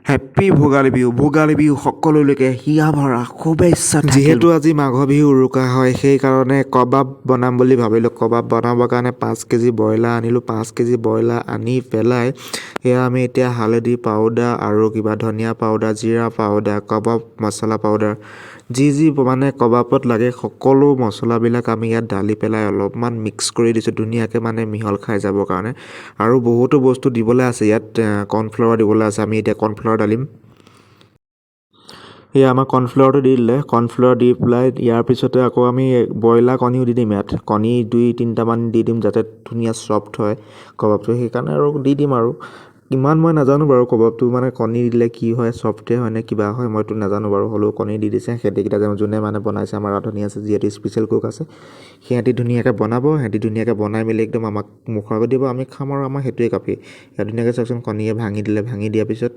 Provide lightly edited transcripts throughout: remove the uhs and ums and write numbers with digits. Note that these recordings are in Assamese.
হেপ্পী ভোগালী বিহু সকলোলৈকে হিয়া ভৰা শুভেচ্ছা থাকিল। যিহেতু আজি মাঘ বিহু উৰুকা হয় সেইকাৰণে কবাব বনাম বুলি ভাবিলোঁ। কবাব বনাবৰ কাৰণে 5 কেজি ব্ৰইলাৰ আনিলোঁ। 5 কেজি ব্ৰইলাৰ আনি পেলাই সেয়া আমি এতিয়া হালধি পাউডাৰ আৰু কিবা ধনিয়া পাউডাৰ, জিৰা পাউডাৰ, কবাব মছলা পাউডাৰ যি মানে কবাবত লাগে সকলো মছলাবিলাক আমি ইয়াত ঢালি পেলাই অলপমান মিক্স কৰি দিছোঁ ধুনীয়াকৈ মানে মিহল খাই যাবৰ কাৰণে। আৰু বহুতো বস্তু দিবলৈ আছে ইয়াত, কৰ্ণফ্লাৱাৰ দিবলৈ আছে। আমি এতিয়া কৰ্ণফ্লাৱাৰ ঢালিম। সেয়া আমাৰ কৰ্ণফ্লাৱাৰটো দি দিলে। কৰ্ণফ্লাৱাৰ দি পেলাই ইয়াৰ পিছতে আকৌ আমি ব্ৰইলাৰ কণীও দি দিম ইয়াত। কণী 2-3টামান দি দিম যাতে ধুনীয়া ছফ্ট হয় কবাবটো, সেইকাৰণে আৰু দি দিম আৰু। ইমান মই নাজানো বাৰু কবাবটো মানে কণী দিলে কি হয়, ছফ্টে হয় নে কিবা হয় মইতো নাজানো বাৰু, হ'লেও কণী দি দিছে। সেইকেইটা যোনে মানে বনাইছে আমাৰ ৰান্ধনি আছে যিহেতু স্পেচিয়েল কুক আছে, সিহঁতি ধুনীয়াকৈ বনাব। সিহঁতি ধুনীয়াকৈ বনাই মেলি একদম আমাক মুখৰ আগত দিব, আমি খাম আৰু আমাৰ সেইটোৱে কাপি। ইয়াত ধুনীয়াকৈ চাওকচোন কণীয়ে ভাঙি দিলে। ভাঙি দিয়াৰ পিছত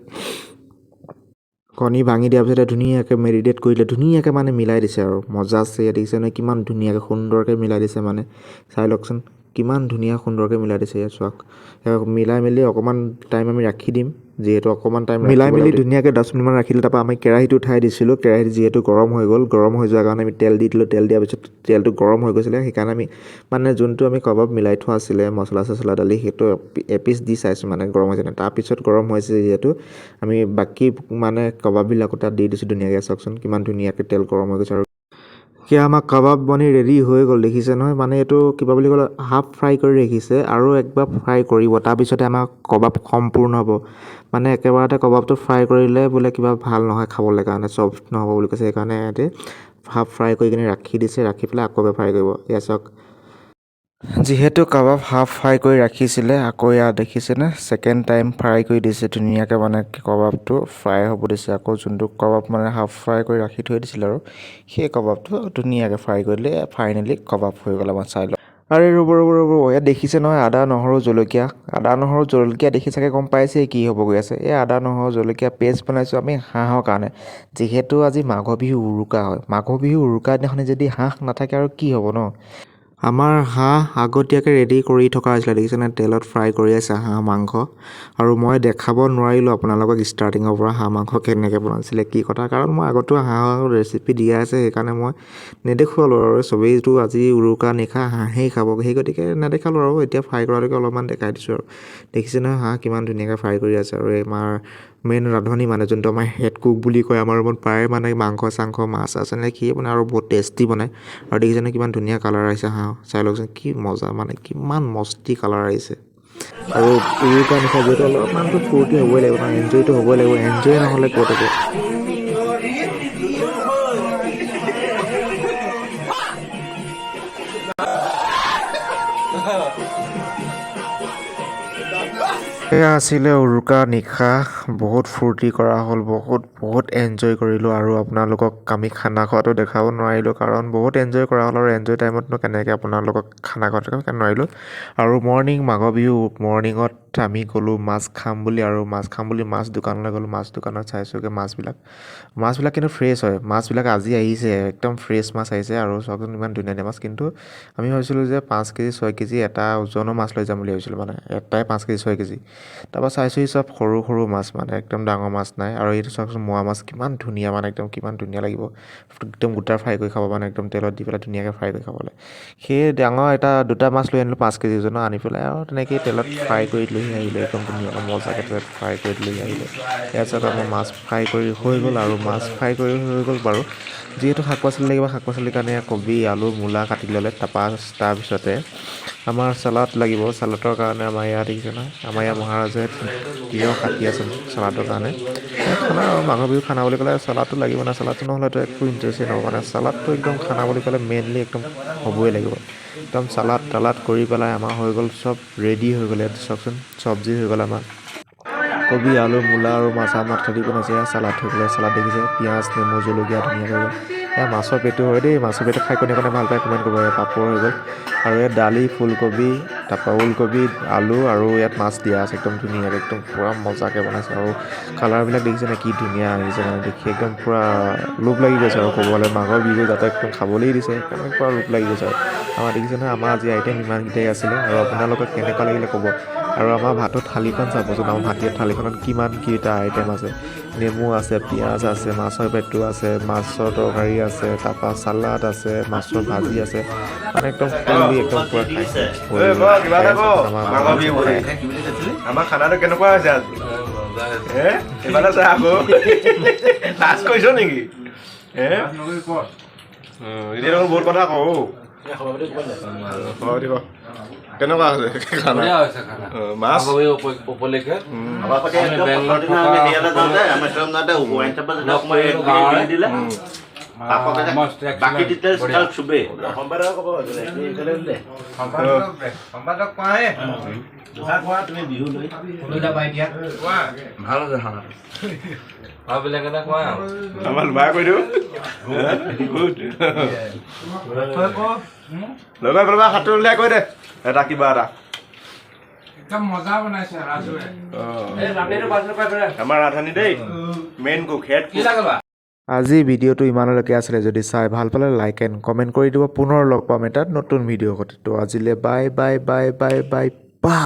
ধুনীয়াকৈ মেৰিনেট কৰিলে, ধুনীয়াকৈ মানে মিলাই দিছে আৰু মজা আছে। ইয়াত দেখিছে নহয় কিমান ধুনীয়াকৈ সুন্দৰকৈ মিলাই দিছে, মানে চাই লওকচোন কিমান ধুনীয়া সুন্দৰকৈ মিলাই দিছে। ইয়াত চাওক মিলাই মেলি অকণমান টাইম আমি ৰাখি দিম, যিহেতু অকণমান টাইম মিলাই মেলি ধুনীয়াকৈ 10 মিনিটমান ৰাখিলোঁ। তাৰপৰা আমি কেৰাহীটো উঠাই দিছিলোঁ। কেৰাহীটো যিহেতু গৰম হৈ গ'ল, গৰম হৈ যোৱাৰ কাৰণে আমি তেল দি দিলোঁ। তেল দিয়াৰ পিছত তেলটো গৰম হৈ গৈছিলে, সেইকাৰণে আমি মানে যোনটো আমি কবাব মিলাই থোৱা আছিলে মছলা চছলা দালি, সেইটো এপিচ দি চাইছোঁ মানে গৰম হৈছে নে। তাৰপিছত গৰম হৈছে যিহেতু আমি বাকী মানে কবাববিলাকো তাত দি দিছোঁ ধুনীয়াকৈ। চাওকচোন কিমান ধুনীয়াকৈ তেল গৰম হৈ গৈছে। আৰু সেয়া আমাৰ কাবাব বনি ৰেডি হৈ গ'ল, দেখিছে নহয়। মানে এইটো কিবা বুলি ক'লে হাফ ফ্ৰাই কৰি ৰাখিছে আৰু একবাৰ ফ্ৰাই কৰিব, তাৰপিছতে আমাৰ কবাব সম্পূৰ্ণ হ'ব। মানে একেবাৰতে কবাবটো ফ্ৰাই কৰিলে বোলে কিবা ভাল নহয় খাবলৈ কাৰণে, ছফ্ট নহ'ব বুলি কৈছে। সেইকাৰণে সিহঁতে হাফ ফ্ৰাই কৰি কিনে ৰাখি দিছে, ৰাখি পেলাই আকৌ এবাৰ ফ্ৰাই কৰিব। এয়া চাওক, যিহেতু কাবাব হাফ ফ্ৰাই কৰি ৰাখিছিলে, আকৌ ইয়াত দেখিছেনে ছেকেণ্ড টাইম ফ্ৰাই কৰি দিছে ধুনীয়াকৈ, মানে কবাবটো ফ্ৰাই হ'ব দিছে। আকৌ যোনটো কবাব মানে হাফ ফ্ৰাই কৰি ৰাখি থৈ দিছিলে আৰু সেই কবাবটো ধুনীয়াকৈ ফ্ৰাই কৰি দিলে। ফাইনেলি কবাব হৈ গ'ল আমাৰ, চাই লওক। আৰে ৰ'ব ইয়াত দেখিছে নহয় আদা নহৰু জলকীয়া দেখি চাগে গম পাইছে কি হ'ব গৈ আছে। এই আদা নহৰু জলকীয়া পেষ্ট বনাইছোঁ আমি হাঁহৰ কাৰণে। যিহেতু আজি মাঘ বিহু উৰুকা হয়, মাঘ বিহু উৰুকা দিনাখনি যদি হাঁহ নাথাকে আৰু কি হ'ব ন। আমাৰ হাঁহ আগতীয়াকৈ ৰেডি কৰি থকা হৈছিলে, দেখিছেনে তেলত ফ্ৰাই কৰি আছে হাঁহ মাংস। আৰু মই দেখাব নোৱাৰিলোঁ আপোনালোকক ষ্টাৰ্টিঙৰ পৰা হাঁহ মাংস কেনেকৈ বনাইছিলে কি কথা, কাৰণ মই আগতেও হাঁহৰ ৰেচিপি দিয়া আছে, সেইকাৰণে মই নেদেখুৱালোঁ আৰু। চবেইতো আজি উৰুকা নিশা হাঁহেই খাব, সেই গতিকে নেদেখালোঁ আৰু। এতিয়া ফ্ৰাই কৰালৈকে অলপমান দেখাই দিছোঁ আৰু। দেখিছে নহয় হাঁহ কিমান ধুনীয়াকৈ ফ্ৰাই কৰি আছে। আৰু আমাৰ মেইন ৰান্ধনি মানে যোনটো আমাৰ হেড কুক বুলি কয় আমাৰ ৰুমত, প্ৰায় মানে মাংস চাংস মাছ আছে নে সিয়ে বনায় আৰু বহুত টেষ্টি বনায়। আৰু দেখিছেনে কিমান ধুনীয়া কালাৰ আহিছে হাঁহ, চাই লওকচোন কি মজা, মানে কিমান মস্তি কালাৰ আহিছে। আৰু উৰুকা নিশা যিহেতু অলপমানতো ফূৰ্তি হ'বই লাগিব ন, এনজয়টো হ'বই লাগিব, এনজয় নহ'লে ক'ত হ'ব। এয়া আছিলে উৰুকা নিশা, বহুত ফূৰ্তি কৰা হ'ল, বহুত এনজয় কৰিলোঁ। আৰু আপোনালোকক আমি খানা খোৱাটো দেখাব নোৱাৰিলোঁ, কাৰণ বহুত এনজয় কৰা হ'ল। আৰু এনজয় টাইমতনো কেনেকৈ আপোনালোকক খানা খোৱাটো নোৱাৰিলোঁ। আৰু মাঘ বিহু মৰ্ণিঙত আমি গ'লোঁ মাছ খাম বুলি, আৰু মাছ দোকানলৈ গ'লোঁ। মাছ দোকানত চাইছোঁগৈ মাছবিলাক কিন্তু ফ্ৰেছ হয়। মাছবিলাক আজি আহিছে, একদম ফ্ৰেছ মাছ আহিছে। আৰু চাওকচোন ইমান ধুনীয়া মাছ। কিন্তু আমি ভাবিছিলোঁ যে 5 কেজি 6 কেজি এটা ওজনৰ মাছ লৈ যাম বুলি ভাবিছিলোঁ, মানে এটাই 5 কেজি 6 কেজি। তাৰপৰা চাইছোঁ চব সৰু মাছ, মানে একদম ডাঙৰ মাছ নাই। আৰু এইটো চাওকচোন মোৱা মাছ কিমান ধুনীয়া, মানে একদম কিমান ধুনীয়া লাগিব, একদম গোটা ফ্ৰাই কৰি খাব, মানে একদম তেলত দি পেলাই ধুনীয়াকৈ ফ্ৰাই কৰি খাবলৈ। সেই ডাঙৰ দুটা মাছ লৈ আনিলোঁ 5 কেজি ওজনৰ, আনি পেলাই আৰু তেনেকেই তেলত ফ্ৰাই কৰি লৈ আহিলে, একদম ধুনীয়াকৈ মজাকৈ তেলত ফ্ৰাই কৰি লৈ আহিলে। ইয়াৰ পিছত আমাৰ মাছ ফ্ৰাই কৰি হৈ গ'ল, আৰু মাছ ফ্ৰাই কৰি হৈ গ'ল বাৰু। যিহেতু শাক পাচলি লাগিব, শাক পাচলিৰ কাৰণে কবি আলু মূলা কাটি ল'লে। তাৰপিছতে আমাৰ চালাড লাগিব, চালাডৰ কাৰণে আমাৰ ইয়াত দেখিছে নহয়, আমাৰ ইয়াৰ মহাৰাজে তিয়ঁহ কাটি আছে চালাডৰ কাৰণে। খানা আৰু মাঘ বিহু খানা বুলি ক'লে চালাডটো লাগিব না, চালাডটো নহ'লেতো একো ইণ্টাৰেষ্টেই নহ'ব। মানে চালাডটো একদম খানা বুলি ক'লে মেইনলি একদম হ'বই লাগিব। একদম চালাড তালাড কৰি পেলাই আমাৰ হৈ গ'ল চব ৰেডি হৈ গ'ল। ইয়াত চাওকচোন চব্জি হৈ গ'ল আমাৰ, কবি আলু মূলা আৰু মাছা মাঠি বনাইছে। চালাড হৈ গ'লে, চালাড দেখিছে পিঁয়াজ নেমু জলকীয়া ধুনীয়াকৈ হৈ গ'ল। এয়া মাছৰ পেটু হয় দেই, মাছৰ পেটু খাই কোনে ভাল পায় কমেণ্ট কৰিব। পাপৰ হৈ গ'ল, আৰু ইয়াত দালি ফুলকবি, তাৰপৰা ওলকবি আলু, আৰু ইয়াত মাছ দিয়া আছে একদম ধুনীয়াকৈ, একদম পূৰা মজাকৈ বনাইছে। আৰু কালাৰবিলাক দেখিছে নে কি ধুনীয়া আহিছে, মানে দেখি একদম পূৰা লোভ লাগি গৈছে। আৰু ক'বলৈ মাঘৰ বিহু যাতে একদম খাবলৈই দিছে, সেইকাৰণে পূৰা লোভ লাগি গৈছে। আৰু আমাৰ দেখিছে নহয় আমাৰ আজি আইটেম ইমানকেইটাই আছিলে। আৰু আপোনালোকক কেনেকুৱা লাগিলে ক'ব। আৰু আমাৰ ভাতৰ থালিখন চাবচোন, আমাৰ ভাতীয় থালিখনত কিমান কেইটা আইটেম আছে। নেমু আছে, পিঁয়াজ আছে, মাছৰ পেটু আছে, মাছৰ তৰকাৰী আছে, তাৰপৰা চালাড আছে, মাছৰ ভাজি আছে, মানে একদম ফুল্লি একদম পূৰা খাইছে। আমাৰ খানাটো কেনেকুৱা হৈছে আজি? এইফালে চা আকৌ লাজ কৰিছ নেকি? এতিয়া দেখোন বহুত কথা কওঁ। কেনেকুৱা হৈছে খানা? মাছ আমাৰ লগাই কৈ দিওঁ লগাই পেলাই হাতটো উলিয়াই কৈ দে এটা কিবা এটা আমাৰ ৰান্ধনি দেই মেইন কুক হেড আজি ভিডিঅ'টো ইমানলৈকে আছিলে। যদি চাই ভাল পালে লাইক এণ্ড কমেণ্ট কৰি দিব। পুনৰ লগ পাম এটা নতুন ভিডিঅ' সৈতে। তো আজিলৈ bye bye bye bye bye bye.